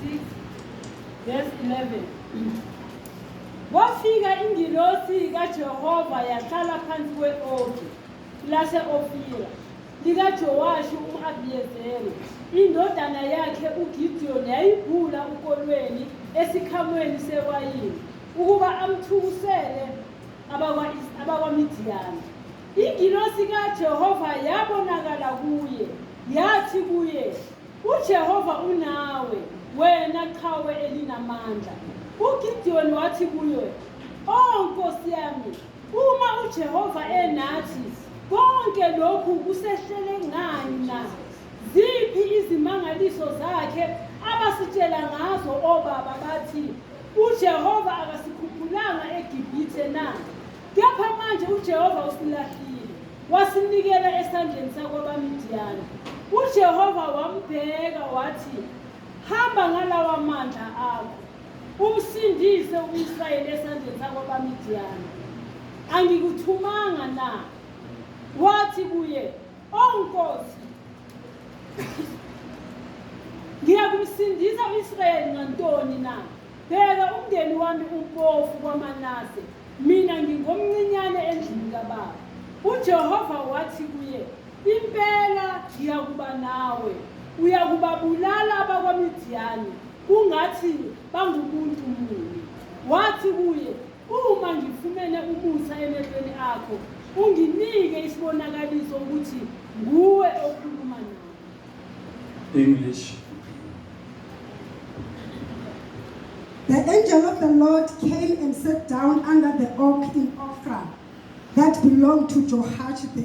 6 verse 11. Wafika ingilosi kaJehova yahlala phansi kwe-okhi lase-Ofira likaJowashi um'Abiyezeri. Indodana yakhe uGidiyoni yayibhula ukolweni esikhamweni sewayini ukuba amthukisele abakwaMidiyani. Ingilosi kaJehova yabonakala kuye, yathi kuye, uJehova unawe, wena qhawe elinamandla. UGidiyoni wathi kuye, "Oh Nkosi yami, uma uJehova enathi, konke lokhu kusehlele ngani na? Ziphi izimangaliso zakhe abasitshela ngazo obaba bathi, uJehova akasikhuphulanga eGibhithe na? Kepha manje uJehova usilahlile, wasinikela esandleni sakwabaMidiyani." UJehova wambheka wathi, "Hamba ngalawa mandla akho, umsindise u-Israyeli esandleni sakwabaMidiyani. Angikuthumanga na?" Wathi kuye, "Oh Nkosi, ngiyakumsindisa u-Israyeli ngantoni na? Bheka umndeni wami umpofu kwaManase, mina ngingomncinyane endlini kababa." UJehova wathi kuye, "Impela ngiyakuba nawe, uyakubabulala abakwaMidiyani kungathi bangumuntu munye." Wathi kuye, "Uma ngifumene umusa emehlweni akho, unginike isibonakaliso ukuthi nguwe okhuluma nami." English. The angel of the Lord came and sat down under the oak in Ophrah that belonged to Joash the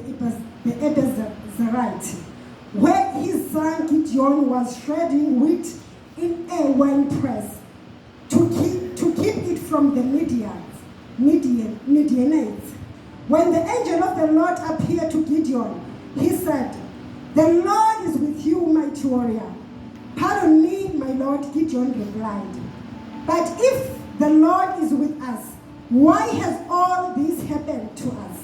Abiezerite, where his son Gideon was shredding wheat in a winepress to keep it from the Midianites. When the angel of the Lord appeared to Gideon, he said, "The Lord is with you, mighty warrior." "Pardon me, my Lord," Gideon replied. "But if the Lord is with us, why has all this happened to us?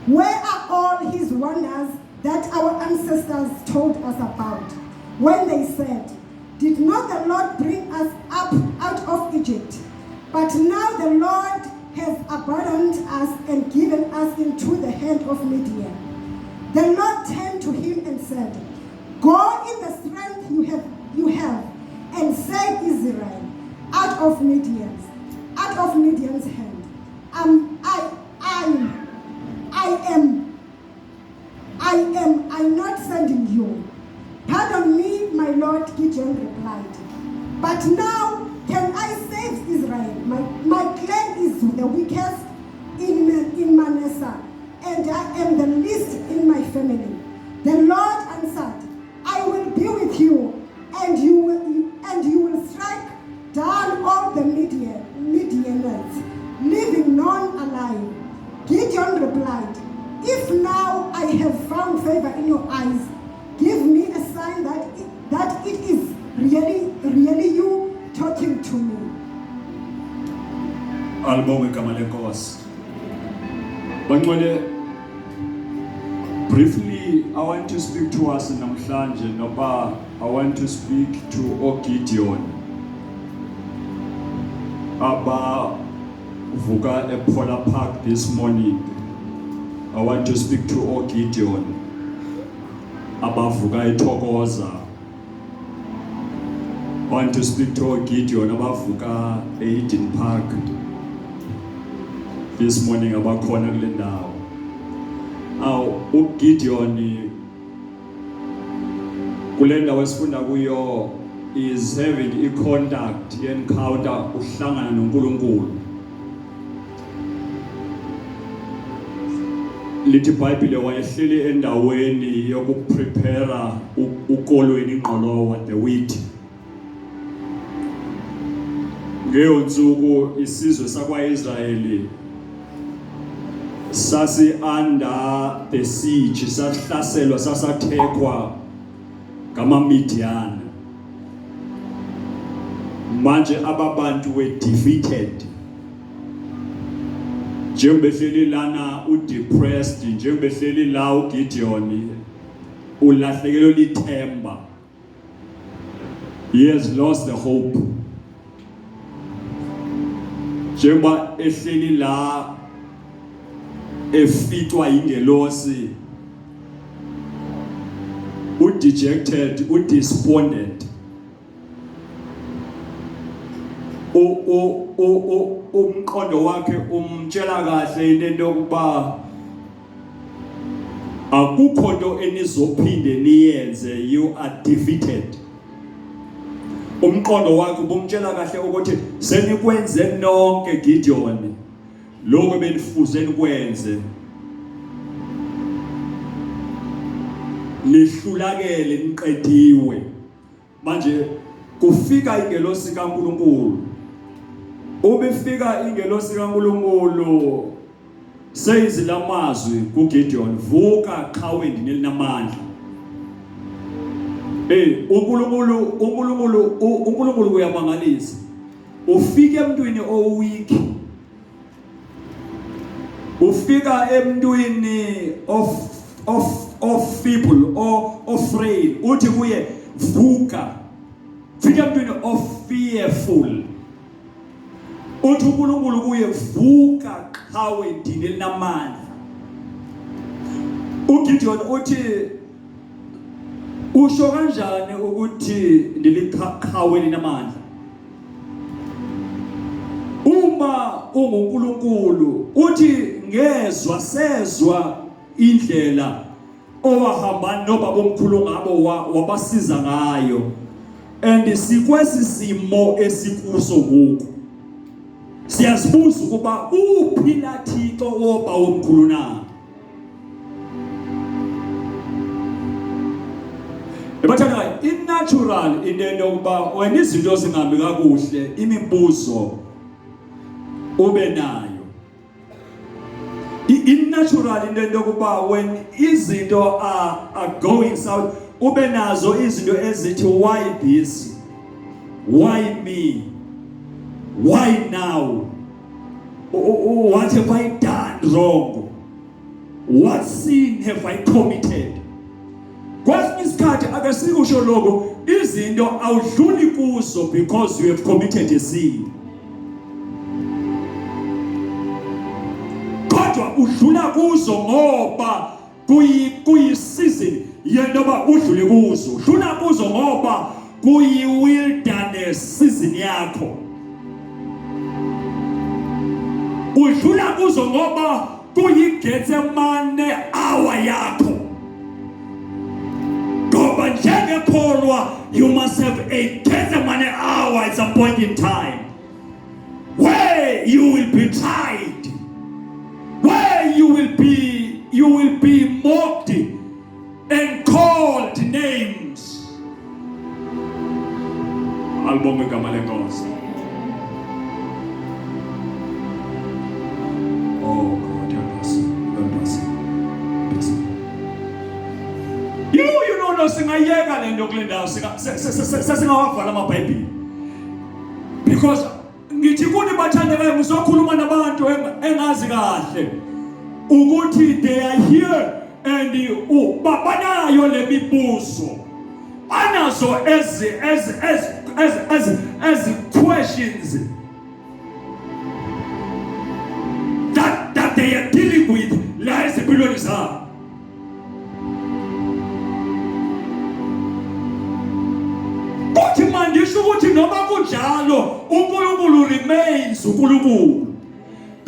Where are all his wonders that our ancestors told us about when they said, 'Did not the Lord bring us up out of Egypt?' But now the Lord has abandoned us and given us into the hand of Midian." The Lord turned to him and said, "Go in the strength you have and save Israel out of Midian's hand. I'm not sending you." "Pardon me, my Lord," Gideon replied. "But now can I save Israel? My clan is the weakest in Manasseh, and I am the least in my family." The Lord answered, "I will be with you, and you will strike down all the Midianites, leaving none alive." Gideon replied, "If now I have found favor in your eyes, give me a sign that it is really you talking to me." Albonge igama lenkosi. Bangcwele, briefly I want to speak to us namhlanje noba I want to speak to Gideon. Abavuka ePolar Park this morning. I want to speak to Gideon. Abavuka eThokoza. I want to speak to Gideon abavuka eEden Park. This morning abakhona kule ndawo. uGideon kule ndawo esifunda kuyo is having i-contact ye-encounter uhlangana noNkulunkulu. Lithi iBhayibhile wayehleli endaweni yokuprepare ukolweni ingqolowa the wheat. Ngeyo nsuku isizwe sakwaIsrayeli sasi under the siege, sahlaselwa sasathekwa ngamaMidiyani. Manje ababantu were defeated. Njengobehleli lana udepressed, njengobehleli la uGideon ulahlekelwe lithemba. He has lost the hope. Njengoba ehleli la efitwa ingelosi, udejected, udespondent, umqondo wakhe umtshela kahle into yokuba akukho nto enizophinde niyenze, you are defeated. Umqondo wakhe ubumtshela kahle ukuthi senikwenze nonke Gideon lokho benifuze nikwenze, nihlulakele niqediwe. Manje kufika ingelosi kaNkulunkulu. Ubefika ingelosi kaNkulunkulu seyizilamazwi kuGideon, vuka qhawe ndinelinamandla. uNkulunkulu uyamangalisa. Ufika emntwini oweak, ufika emntwini of feeble or frail, uthi kuye vuka. Fika emntwini of fearful, uthi uNkulunkulu kuye vuka qhawe ndinelinamandla. uGideon uthi usho kanjani ukuthi ndiliqhawe linamandla? Uma unguNkulunkulu uthi ngezwa sezwa indlela owahamba nobaba omkhulu ngabo wabasiza ngayo, and sikwesi simo esikuso ngoku siyazibuza ukuba uphila Thixo woba omkhulu na. Ebathanda in-natural into yokuba wena izinto zingahambi kakuhle, imibuzo ube nayo. In-natural into yokuba when izinto are going south, ube nazo izinto ezithi why this, why me, why now, what have I done wrong, what sin have I committed? Kwesinye isikhathi akasikusho lokho izinto awudluli kuzo because you have committed a sin, kodwa udlula kuzo ngoba kuyi-season yentoba udlule kuzo. Udlula kuzo ngoba kuyi-wilderness season yakho. Udlula kuzo ngoba kuyi-Getsemane hour yakho. Ngoba njengekholwa you must have a Getsemane hour at some point in time where you will be tried, where you will be mocked and called names. Albonge igama lenkosi. Oh God, help us. You know no singayeka lento kule ndawo sesingawavala amabhayibheli, because ngithi kuni bathandekayo ngizokhuluma nabantu engazi kahle ukuthi they are here and banayo le mibuzo, banazo as questions that they are dealing with la ezimpilweni zabo. Kuthi mandisho ukuthi noma kunjalo uNkulunkulu remains uNkulunkulu,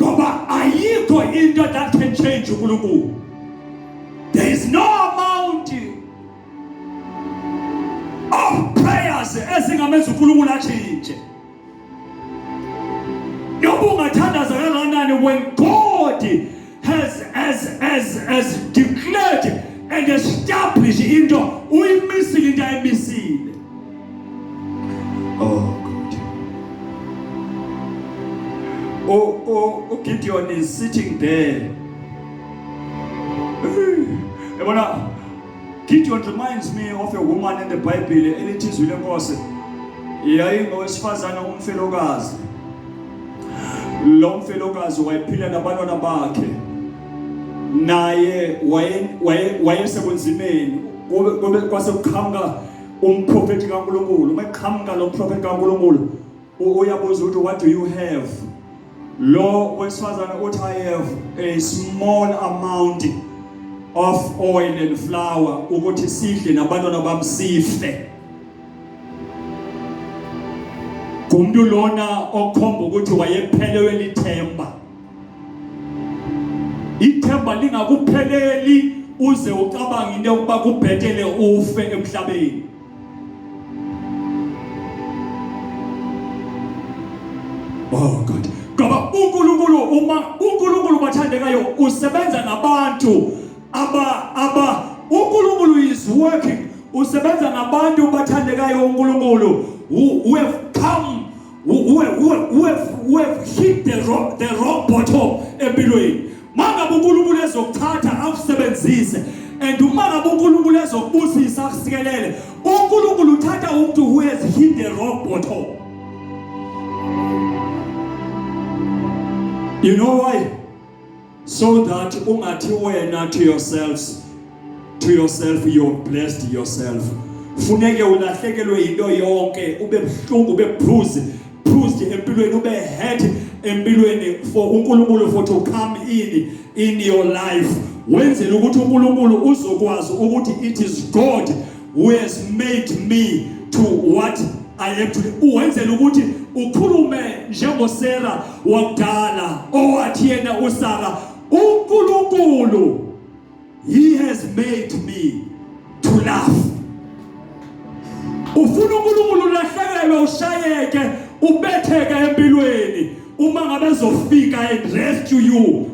ngoba ayikho into that can change uNkulunkulu. There is no amount of prayers ezingamenza uNkulunkulu atshintshe. Noma ungathandaza kangakanani, when God has declared and established into uyimisile into ayimisile. Oh God. Gideon is sitting there. Gideon reminds me of a woman in the Bible, elithi izwi lenkosi yayingowesifazana umfelokazi. Lo mfelokazi wayephila nabantwana bakhe, naye wayesebunzimeni kwase kuqhamuka umprofeti kaNkulunkulu mayiqhamuka lo prophet kaNkulunkulu uyabuza ukuthi what do you have? Lo wesifazane uthi I have a small amount of oil and flour ukuthi sidle nabantwana bamsife. Kumuntu lona okhomba ukuthi wayephelelwe lithemba. Ithemba lingakupheleli uze ucabanga into yokuba kubhetele ufe emhlabeni. Oh God. Ngoba uNkulunkulu uNkulunkulu bathandekayo usebenza ngabantu uNkulunkulu is working. Usebenza ngabantu bathandekayo uNkulunkulu who have come who have hit the rock bottom empilweni. Mangabe uNkulunkulu ezokuthatha akusebenzise and mangabe uNkulunkulu ezokubusisa akusikelele uNkulunkulu uthatha umuntu who has hit the rock bottom. You know why? So that ungathi wena to yourself you're blessed yourself. Funeke ulahlekelwe into yonke ube buhlungu ube bruised empilweni ube hurt empilweni for uNkulunkulu for to come in your life. Wenzela ukuthi uNkulunkulu uzokwazi ukuthi it is God who has made me to what I am today. Wenzela ukuthi ukhulume njengoSara wakudala owathi yena uSara uNkulunkulu he has made me to laugh. Ufuna uNkulunkulu lahlekelwe ushayeke ubetheke empilweni uma ngabe ezofika and rescue you.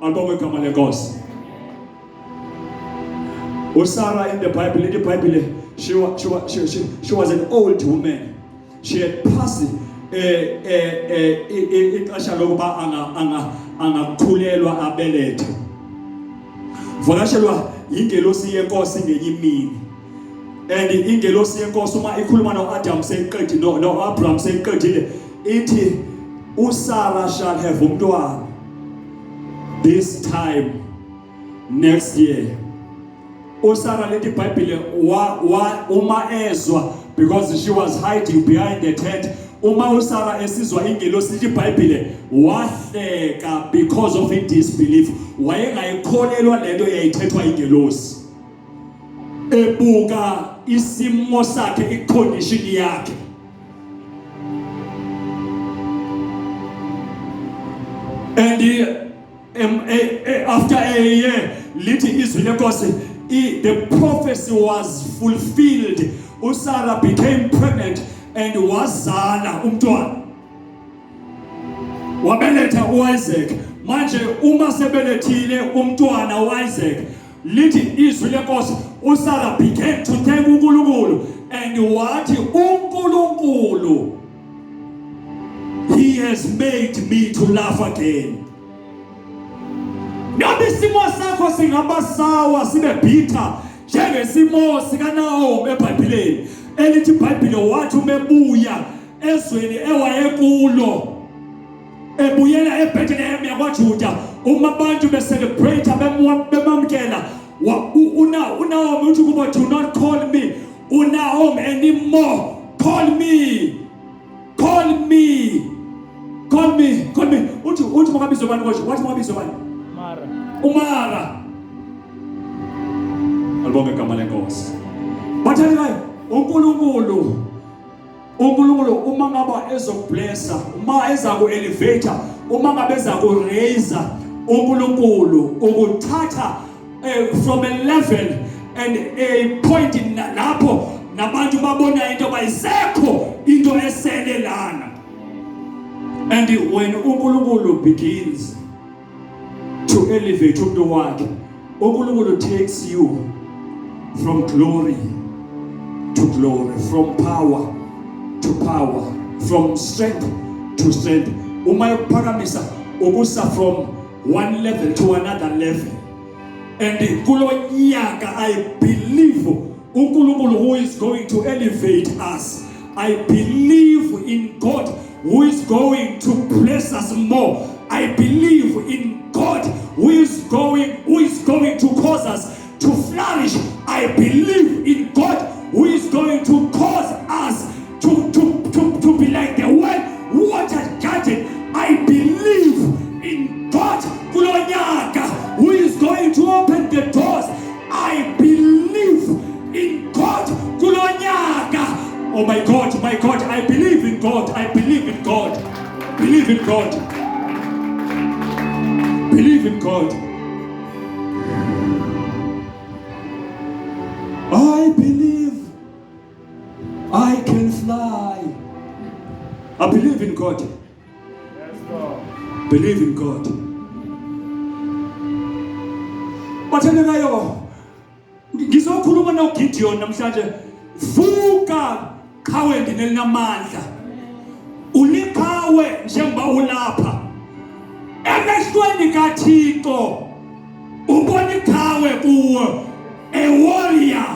Albonge igama lenkosi. uSara in the Bible she was an old woman. She had passed ixesha lokuba angakhulelwa abelethe. Vakashelwa ingelosi yenkosi ngenye imini. And ingelosi yenkosi uma ikhuluma noAdam seyiqedile noAbraham seyiqedile ithi uSara shall have umntwana this time next year. uSara lethi iBhayibhile uma ezwa because she was hiding behind the tent. Uma uSara esizwa ingelosi lethi iBhayibhile wahleka because of his disbelief. Wayengayikholelwa lento yayithethwa ingelosi. Ebuka isimo sakhe icondition yakhe. And after a year lithi izwi lenkosi the prophecy was fulfilled. uSara became pregnant and wazala umntwana. Wabeletha uIsaac. Manje uma sebelethile umntwana uIsaac lithi izwi lenkosi uSara began to thank uNkulunkulu and wathi uNkulunkulu he has made me to laugh again. Ngabe isimo sakho singaba sawa sibe bitter njengesimo sikaNaomi eBhayibhelini elithi iBhayibhile wathi umebuya ezweni ewayekulo ebuyela eBethlehem yakwaJuda uma abantu becelebrate bemamkela uNaomi uthi kubo do not call me uNaomi anymore, call me uthi makabizo bani konje wathi makabizo bani Umara. Albonge igama lenkosi. Bathakayo uNkulunkulu uma ngaba ezokublessa, uma ezaku elevator, uma ngabe ezaku raise uNkulunkulu ukuthatha from a level and a point lapho nabantu babona into bayisekho into esele lana. And when uNkulunkulu begins to elevate umuntu wakhe, uNkulunkulu takes you from glory to glory, from power to power, from strength to strength. Uma yokuphakamisa ukusa from one level to another level. And kulo nyaka I believe uNkulunkulu who is going to elevate us. I believe in God who is going to bless us more. I believe in God who is going to cause us to flourish. I believe in God who is going to Believe in God. Believe in God. I believe I can fly. I believe in God. Believe in God. Bathandekayo, ngizokhuluma noGideon namhlanje. Vuka qhawe nginamandla. Uliqhawe njengoba ulapha. Emehlweni kaThixo ubona iqhawe kuwe, a warrior.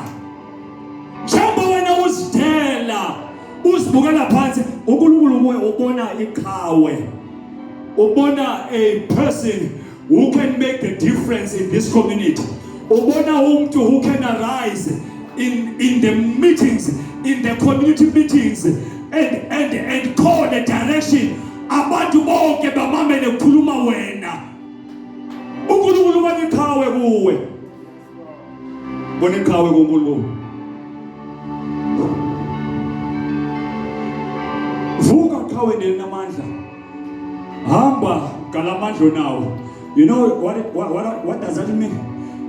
Njengoba wena uzithela, uzibukela phansi, uNkulunkulu kuwe ubona iqhawe. Ubona a person who can make the difference in this community. Ubona umuntu who can arise in the meetings, in the community meetings, and call the direction. Abantu bonke bamamele ukukhuluma wena. uNkulunkulu ubona iqhawe kuwe. Bona iqhawe kuNkulunkulu. Vuka qhawe namandla. Hamba galamandlo nawo. You know what does that mean?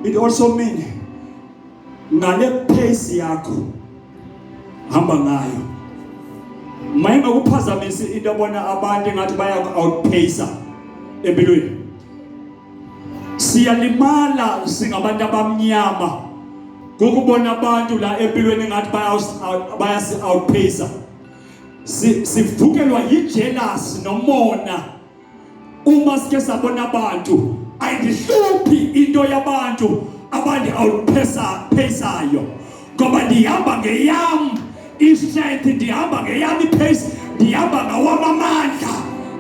It also means ngale pace yakho hamba ngayo. Mayinga kuphazamisa into abona abantu engathi baya outpacer empilweni. Siyalimala singabantu abamnyama ngokubona abantu la empilweni engathi baya outpacer. Sivukelwa yijealous nomona uma sike sabona abantu ayihluphi into yabantu abandi outpaceayo ngoba ndihamba ngeyam strength, ndihamba ngeyam pace, ndihamba ngawamamandla,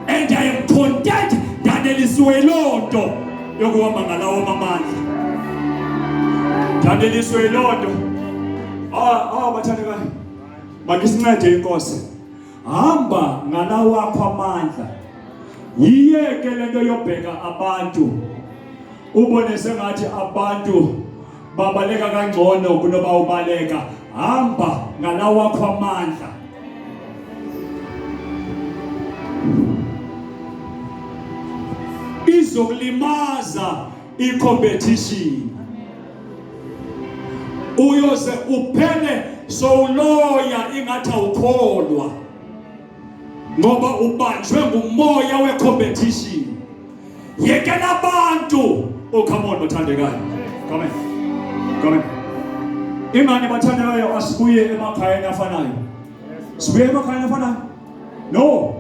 and I am content ndaneliswe lonto yokuhamba ngalawo amandla. Ndaneliswe lonto. Bathandekayo, makisincede inkosi. Hamba ngalawo akho amandla. Yiyeke lento yobheka abantu. Ubone sengathi abantu babaleka kangcono kunoba ubaleka. Hamba ngalawo akho amandla. Izokulimaza i-competition. Uyoze uphele sowuloya ingathi awukholwa. Ngoba ubanjwe ngumoya we-competition. Yekela abantu. Oh, come on, bathandekayo. Come on. Come on. Ingane bathandekayo asibuye emakhaya afanayo. Sibuye emakhaya afanayo? No.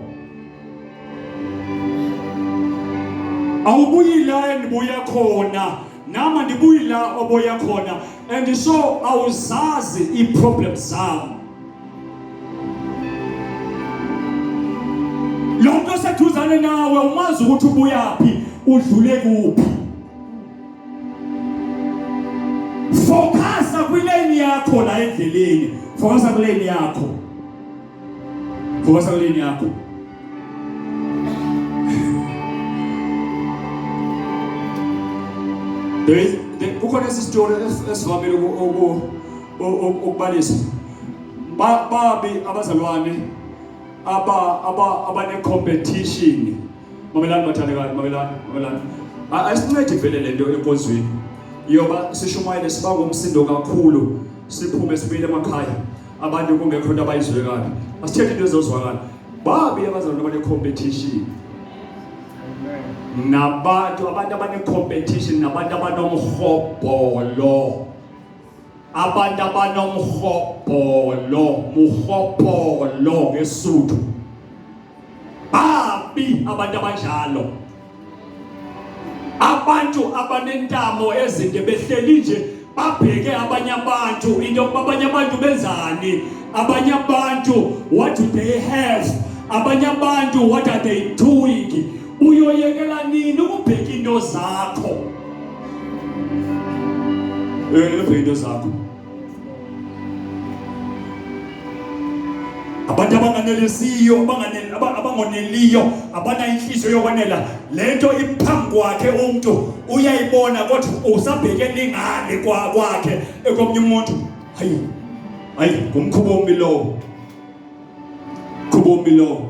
Awubuyi la endibuya khona. Nama ndibuyi la obuya khona. And so awuzazi i-problems zami. Lonke sethuzane nawe umazi ukuthi ubuyaphi, udlule kuphi. Focusa kwilane yakho la endleleni. Focusa kwilane yakho. Focusa kwilane yakho. Kukhona isistory esivamile ukubalisa. Babi abazalwane abane competition. Mamelani bathandekayo, mamelani. Asincede vele lento enkonzweni. Yoba sishumayele siba ngumsindo kakhulu, siphume sibuyele emakhaya. Abantu kungekho into abayizwekayo. Asithethe into ezozwakala. Babi abazalwane abane competition. Nabantu abantu abane competition, nabantu abanomhobholo. Abantu abanomhobholo, muhobholo ngeSuthu. Babi abantu abanjalo. Abantu abanentamo ezinde behleli nje babheke abanye abantu into abanye abantu benzani, abanye abantu what do they have, abanye abantu what are they doing. Uyoyekela nini ukubheka into zakho? Ubheka into zakho. Abantu abanganelisiyo, abangoneliyo, abana inhliziyo yokwanela, lento iphambi kwakhe umuntu uyayibona kodwa usabhekele ngale kwakhe ekomnye umuntu. Hayi ngumkhubo omilo. Khubo omilo.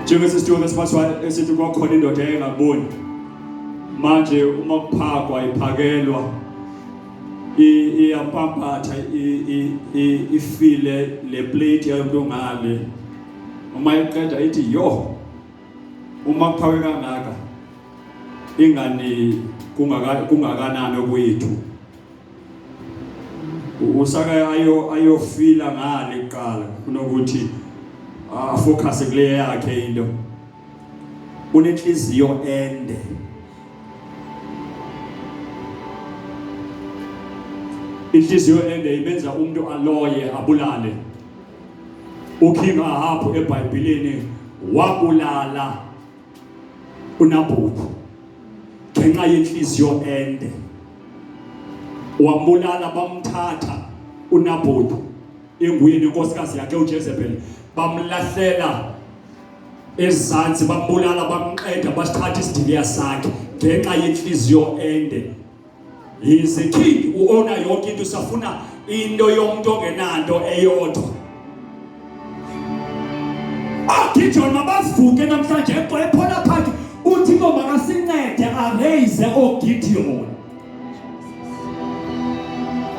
Njengesisithuko esiphathwa esithi kwakhona indoda engaboni. Manje uma kuphakwa iphakelwa iyampampatha ifile le plate yayo ngale. Uma iqeda ithi yo uma kuphakwe kangaka ingani kungakanani okwethu. Usaka ayofila ngale kuqala kunokuthi focus kule yakhe into. Unenhliziyo ende. Inhliziyo ende imenza umuntu aloye abulale. UKing Ahab eBhayibhelini wabulala uNabhothi ngenxa yenhliziyo ende. Wambulala bamthatha uNabhothi enguyeni inkosikazi yakhe uJezebel, bamlahlela ezantsi, bambulala, bamqeda, basithatha isidiliya sakhe ngenxa yenhliziyo ende. He is a king uona yonke into, safuna into yomuntu ongenanto eyodwa. Gideon mabavuke namhlanje ephona phakhe uThixo makasincede araise oGideon.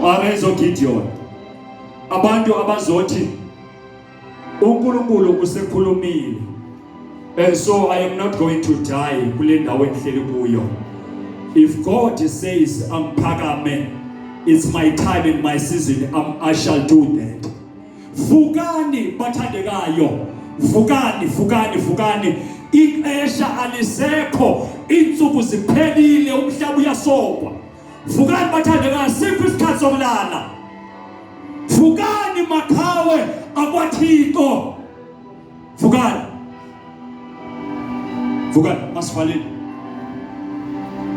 Araise oGideon. Abantu abazothi uNkulunkulu usekhulumile, and so I am not going to die kule ndawo engihleli kuyo. If God says amphakame, it's my time and my season, I shall do that. Vukani bathandekayo, vukani. Ixesha alisekho, insuku ziphelile, umhlaba uyasokwa. Vukani bathandekayo, sikho isikhathi sokulala. Vukani makhawe akwaThixo. Vukani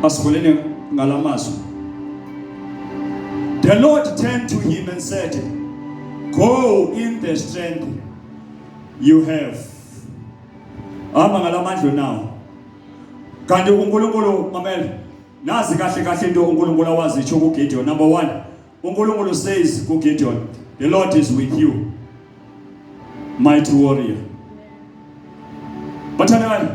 Asifaleni ngalamazwi. The Lord turned to him and said, go in the strength you have. Hamba ngalamandla now. Kanti uNkulunkulu mamela, nazi kahle into uNkulunkulu awazitsho kuGideon. Number 1, uNkulunkulu says kuGideon, the Lord is with you, mighty warrior. Bathandani,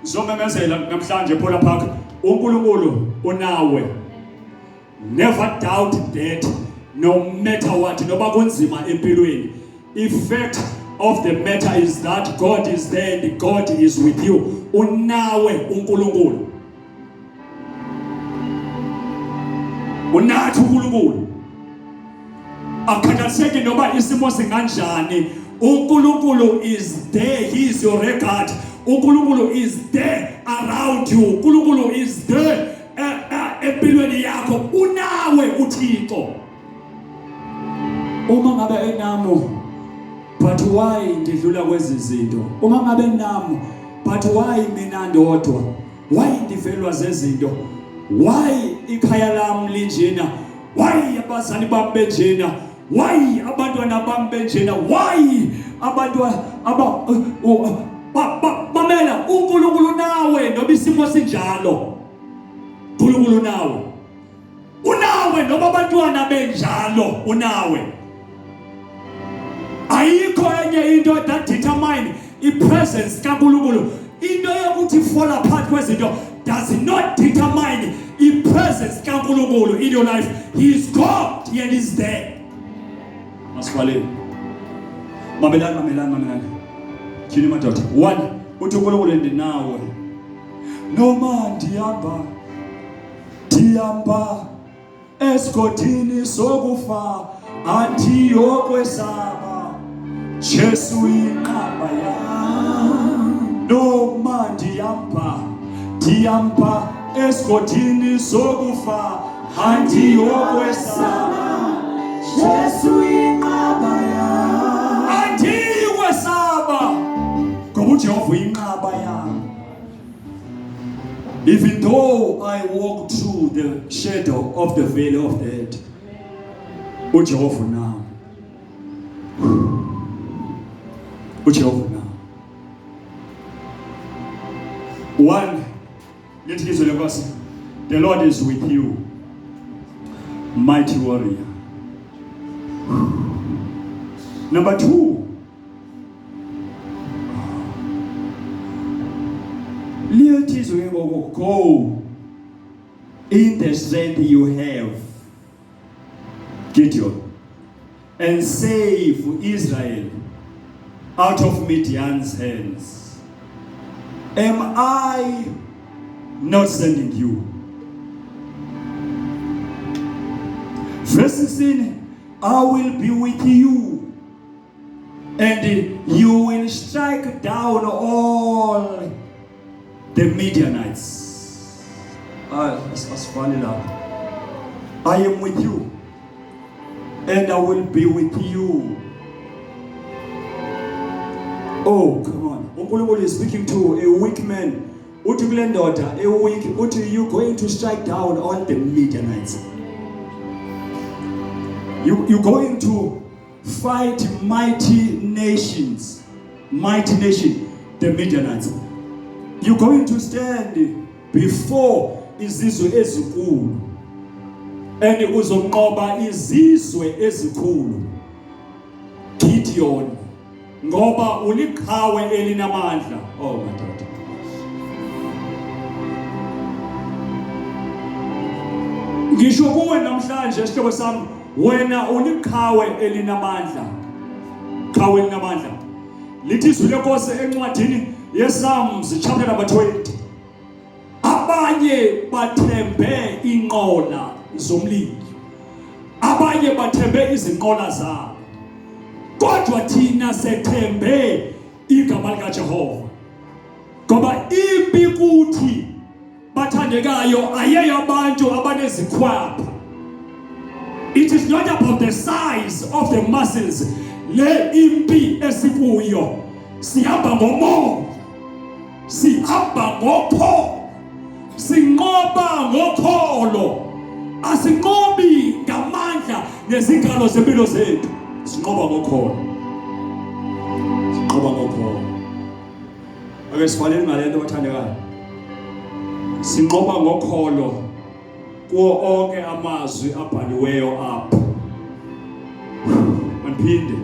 zomemezela namhlanje phola phakhe, uNkulunkulu unawe. Never doubt that, no matter what, noba kunzima empilweni. Effect of the matter is that God is there and God is with you. Unawe uNkulunkulu. Unathi uNkulunkulu. Akhathaliseki noba isimo singanjani, uNkulunkulu is there. He is your record. uNkulunkulu is there around you. uNkulunkulu is there empilweni yakho. Unawe uThixo. Uma ngabe enamo, but why ndidlula kwezi zinto? Uma ngabe enamo, but why mina ndodwa? Why ndivelwa zezinto? Why ikhaya lami linjena? Why abazali bami benjena? Why abantwana bami benjena? Why abantu mamela, uNkulunkulu nawe noba isimo sinjalo. uNkulunkulu nawe. Unawe noba abantwana benjalo, unawe. Ayikho enye into that determine i-presence kaNkulunkulu. Into yokuthi fall apart kwezinto does not determine i-presence kaNkulunkulu in your life. He is God and He is there. Masifaleni. Mamelani. Kini madoda. 1, uthi uNkulunkulu ndinawe. Noma ndihamba esigodini sokufa, andiyokwesaba. Jesu inqaba yami. Noma ndihamba esigodini sokufa, andiyokwesaba. Jesu inqaba yami. Andiyokwesaba ngoba uJehova inqaba yami. Even though I walk through the shadow of the valley of death, uJehova now. uJehova now. 1, lithi izwi lenkosi, the Lord is with you, mighty warrior. Number 2, lithi go in the strength you have, Gideon, and save Israel out of Midian's hands. Am I not sending you? Verse 16, I will be with you, and you will strike down all the Midianites. That's funny now. I am with you, and I will be with you. Oh, come on. uNkulunkulu is speaking to a weak man. Uthi kule ndoda a weak, uthi you going to strike down all the Midianites. You're going to fight mighty nations, the Midianites. You're going to stand before izizwe ezinkulu, and uzonqoba izizwe ezinkulu. Gideon, ngoba uliqhawe elinamandla. Oh my God. Ngisho kuwe namhlanje sihlobo sami, wena uliqhawe elinamandla. Qhawe elinamandla. Lithi izwi lenkosi encwadini yePsalms chapter number 20. Abanye bathembe inqola zomlilo. Abanye bathembe izinqola zabo. Kodwa thina sethembe igama likaJehova. Ngoba impi kuthi bathandekayo ayeyo abantu abanezikhwapha. It is not about the size of the muscles. Le impi esikuyo sihamba ngomoya, sihamba ngokholo, sinqoba ngokholo, asinqobi ngamandla nezingalo zempilo zethu, sinqoba ngokholo, sinqoba ngokholo. Ake sifanele ngalento bathandekayo, sinqoba ngokholo kuwo onke amazwi abhaliweyo apha. Manphinde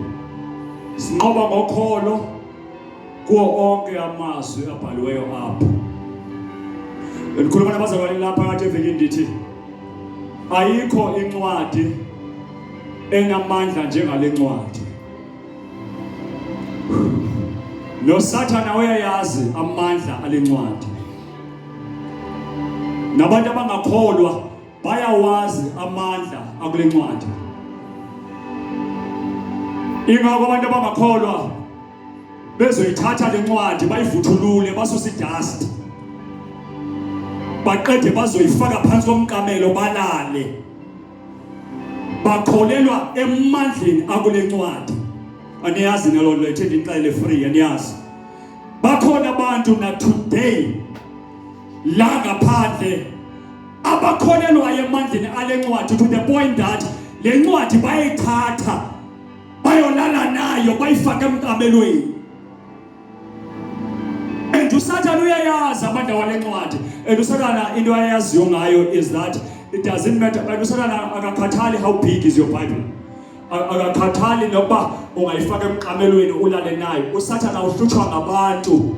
sinqoba ngokholo kuwo onke amazwi abhaliweyo apha. Ngikhuluma nabazalwane lapha kade evekini ndithi ayikho incwadi enamandla njengale ncwadi. NoSathana uyayazi amandla ale ncwadi. Nabantu abangakholwa bayawazi amandla akule ncwadi. Ingakho abantu abangakholwa bezoyithatha le ncwadi bayivuthulule basuse idust, baqede bazoyifaka phansi komqamelo balale, bakholelwa emandleni akule ncwadi. Aniyazi nalo lethe ndixele free, aniyazi bakhona abantu na today la ngaphandle abakholelwa emandleni ale ncwadi, to the point that le ncwadi bayithatha bayolala nayo bayifaka emqamelweni. And uSathana uyayazi abantu wale ncwadi. And uSathana into ayaziyo ngayo is that it doesn't matter. And uSathana akakhathali how big is your Bible. Akakhathali nokuba ungayifaka emqamelweni ulale nayo. uSathana uhlutshwa ngabantu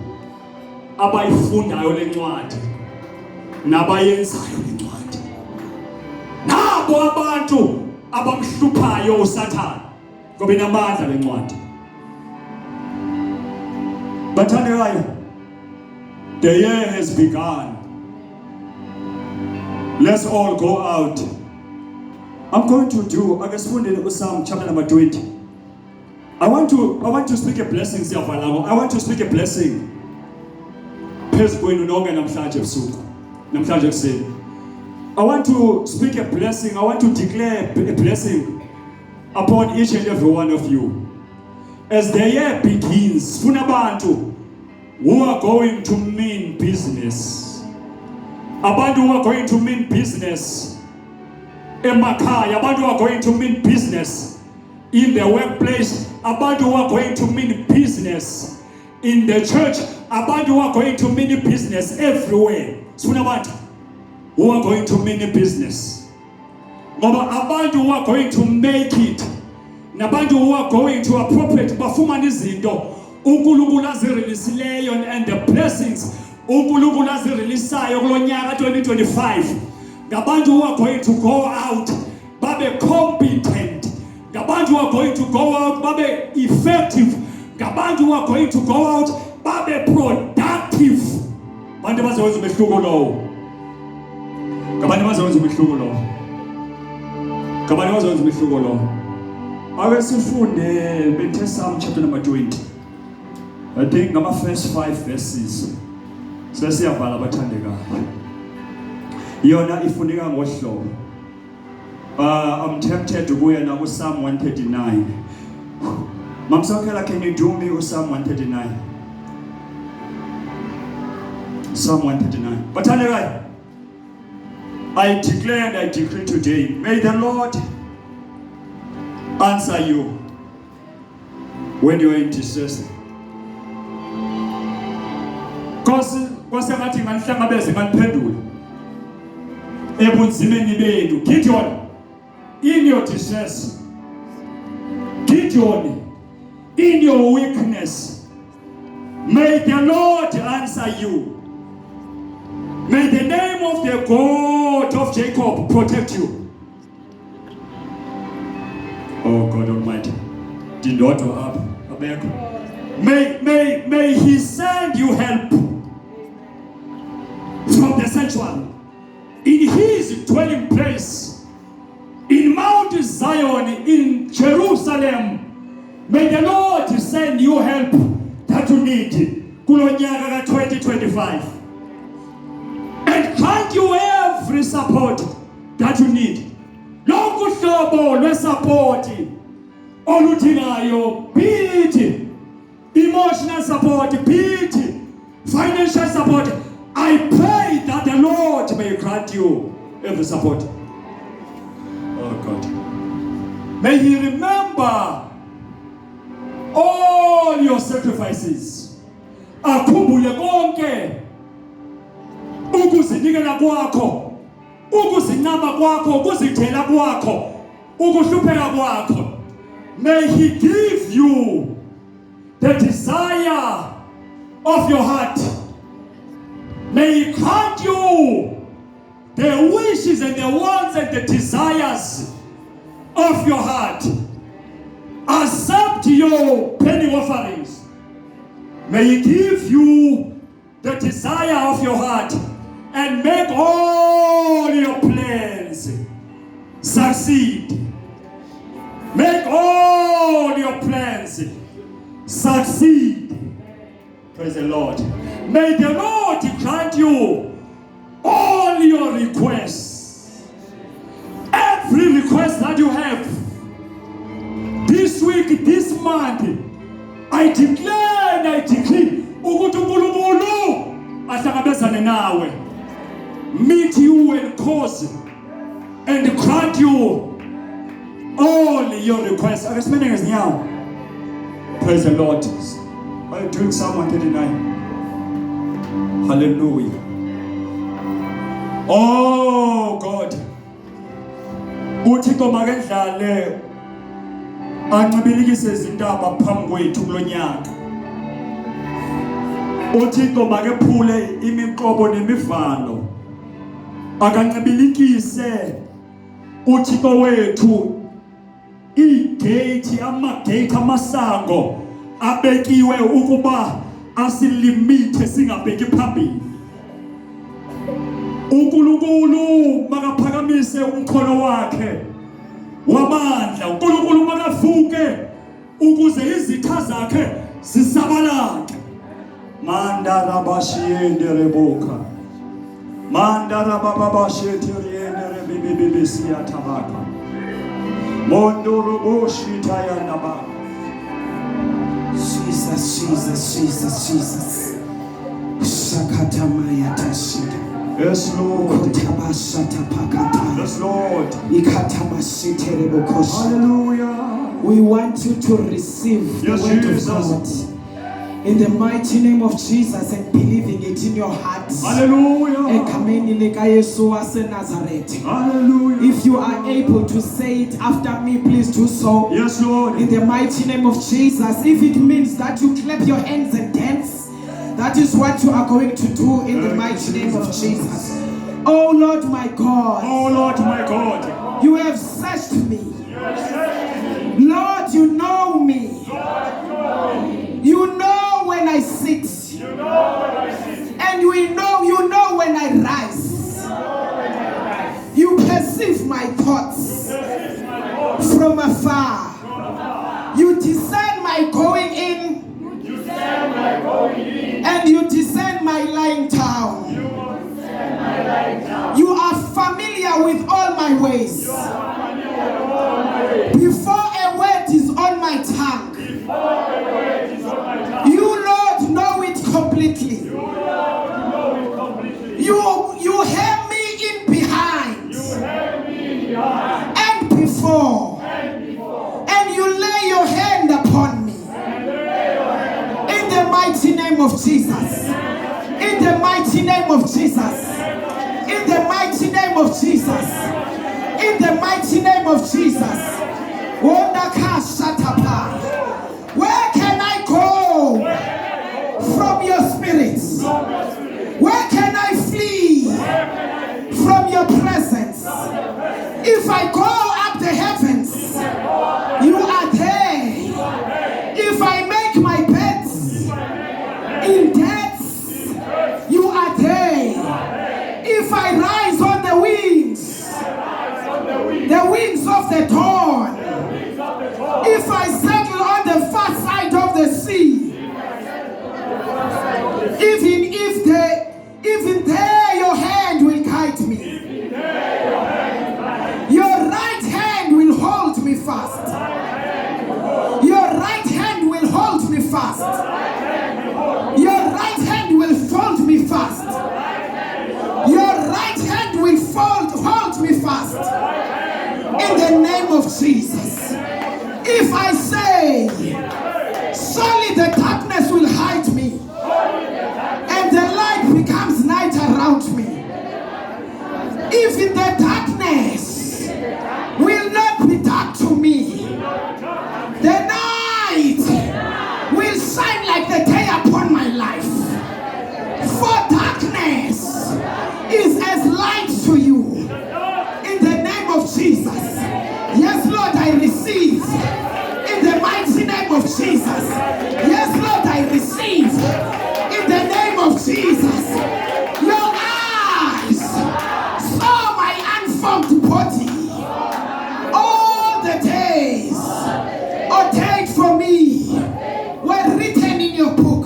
abayifundayo le ncwadi nabayenzayo le ncwadi. Nabo abantu abamhluphayo uSathana ngoba inamandla le ncwadi. Bathandekayo, the year has begun. Let's all go out. I'm going to do, I guess, Psalm chapter number 20. I want to speak a blessing. I want to speak a blessing. I want to speak a blessing. I want to declare a blessing upon each and every one of you. As the year begins, funabantu who are going to mean business. Abantu who are going to mean business. Emakhaya, abantu who are going to mean business. In the workplace, abantu who are going to mean business. In the church, abantu who are going to mean business everywhere. Funabantu who are going to mean business. Ngoba abantu who are going to make it. Nabantu who are going to appropriate bafumana izinto uNkulunkulu azireleasileyo and the blessings uNkulunkulu azireleasayo kulonyaka 2025 ngabantu who are going to go out babe competent, ngabantu who are going to go out babe effective, ngabantu who are going to go out babe productive. Bantu bazowenza umehluko lowo. Ngabantu bazowenza umehluko lowo. Ngabantu bazowenza umehluko lowo. Ake sifunde bethe Psalm chapter number 20. I think ngama first 5 verses. Sesiyavala abathandekayo. Yona ifundeka ngohlobo. I'm tempted ukuya na ku Psalm 139. Mamsakela, can you do me Psalm 139? Psalm 139. Bathandekayo, I declare and I decree today, may the Lord answer you when you are in distress. Kwase ngathi nganihlangabeze nganiphendula ebunzimeni benu. Gideon, in your distress, Gideon, in your weakness, may the Lord answer you. May the name of the God of Jacob protect you. Oh God Almighty, Dindoto up, may He send you help from the sanctuary, in His dwelling place, in Mount Zion, in Jerusalem. May the Lord send you help that you need kulonyaka 2025, and grant you every support that you need. Lonke uhlobo lwesupport oludingayo, be it emotional support, be it financial support, I pray that the Lord may grant you every support. Oh God. May He remember all your sacrifices. Akhumbule konke ukuzinikela kwakho, ukuzinqaba kwakho, ukuzithela kwakho, ukuhlupheka kwakho. May He give you the desire of your heart. May He grant you the wishes and the wants and the desires of your heart. Accept your penny offerings. May He give you the desire of your heart and make all your plans succeed. Make all your plans succeed. Praise the Lord. May the Lord grant you all your requests. Every request that you have this week, this month, I declare and I decree ukuthi uNkulunkulu ahlangabezane nawe, meet you and cause and grant you all your requests. Are you spending as now? Praise the Lord. Are you doing Psalm 139? Hallelujah. Oh God. UThixo makendlale ancibilikise izintaba phambi kwethu kulonyaka. UThixo makephule imiqobo nemivalo. Akancibilikise uThixo wethu igate, amagate, amasango abekiwe ukuba asilimite singabheki phambili. uNkulunkulu makaphakamise umkhono wakhe wamandla, uNkulunkulu makavuke ukuze izitha zakhe zisabalale. Manda rabashiyende reboka, manda rabababasheteriende rebibibi siyatabaka, mondo roboshi tayanaba. Jesus, Jesus, Jesus, Jesus. Shakatamaya tashida. Yes, Lord. Yes, Lord. Hallelujah. We want you to receive the Yes, word Jesus. of God in the mighty name of Jesus and believing it in your heart. Hallelujah. Ekameni lika Yesu wase Nazareth. Hallelujah. If you are able to say it after me, please do so. Yes, Lord. In the mighty name of Jesus. If it means that you clap your hands and dance, That is what you are going to do in the mighty name of Jesus. Oh Lord my God. Oh Lord my God. You have searched me. Lord, you know me. You know when I sit. And you know when I rise. You perceive my thoughts from afar. You discern my going in. And you discern my lying down. You are familiar with all my ways. Before a word is on my tongue, you, Lord, know it completely. You hear me in behind and before, and you lay your hand upon me. In the mighty name of Jesus. In the mighty name of Jesus. In the mighty name of Jesus. In the mighty name of Jesus. Wondaka Shatapa. Where can I go from your spirit? Where can I flee from your presence? If I go up the heavens, you are there. If I make my beds in depths, you are there. If I rise on the wings of the dawn, if I settle on the far side of the sea, even there your hand will guide me. Your right hand will hold me fast. Your right hand will hold me fast. Your right hand will fold me fast. Your right hand will hold me fast. In the name of Jesus. If I say, surely the darkness will hide me, and the light becomes night around me. Even the darkness will not be dark to me. The night will shine like the day upon my life. For darkness is as light to you. In the name of Jesus. Yes, Lord, I receive. In the mighty name of Jesus. Yes, Lord, I receive. In the name of Jesus. Your eyes saw my unformed body. All the days ordained for me were written in your book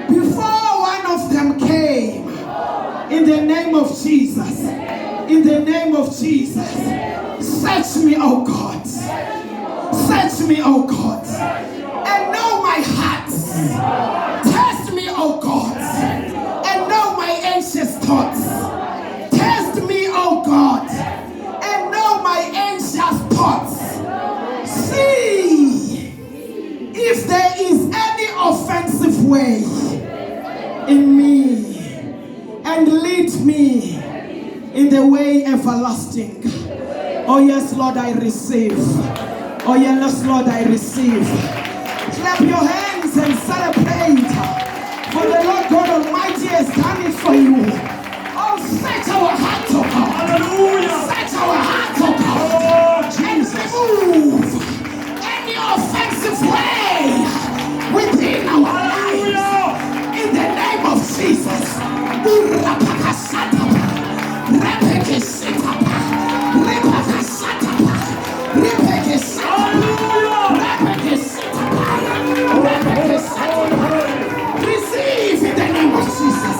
before one of them came. In the name of Jesus. In the name of Jesus. Search me, O God. Search me, O God. And know my heart. Test me, O God. And know my anxious thoughts. Test me, O God. And know my anxious thoughts. See if there is any offensive way in me, and lead me in the way everlasting. Oh yes, Lord, I receive. Oh yes, Lord, I receive. Clap your hands and celebrate. For the Lord God Almighty has done it for you. Oh, search our hearts, oh God. Hallelujah. Search our hearts, oh God. And remove any offensive way within our lives. In the name of Jesus. Receive in the name of Jesus.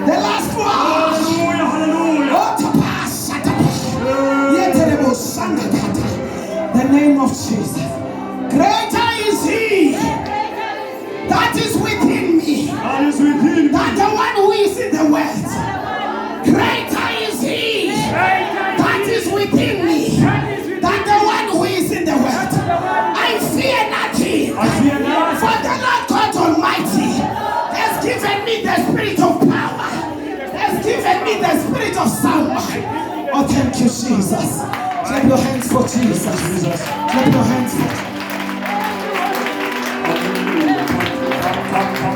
The last one. Hallelujah, hallelujah. The name of Jesus. Greater is He that is within me That is with Greater is he that is within me than the one who is in the world. I fear nothing. For the Lord God Almighty has given me the spirit of power, has given me the spirit of sound mind. Oh, thank you, Jesus. Clap your hands for Jesus. Clap your hands for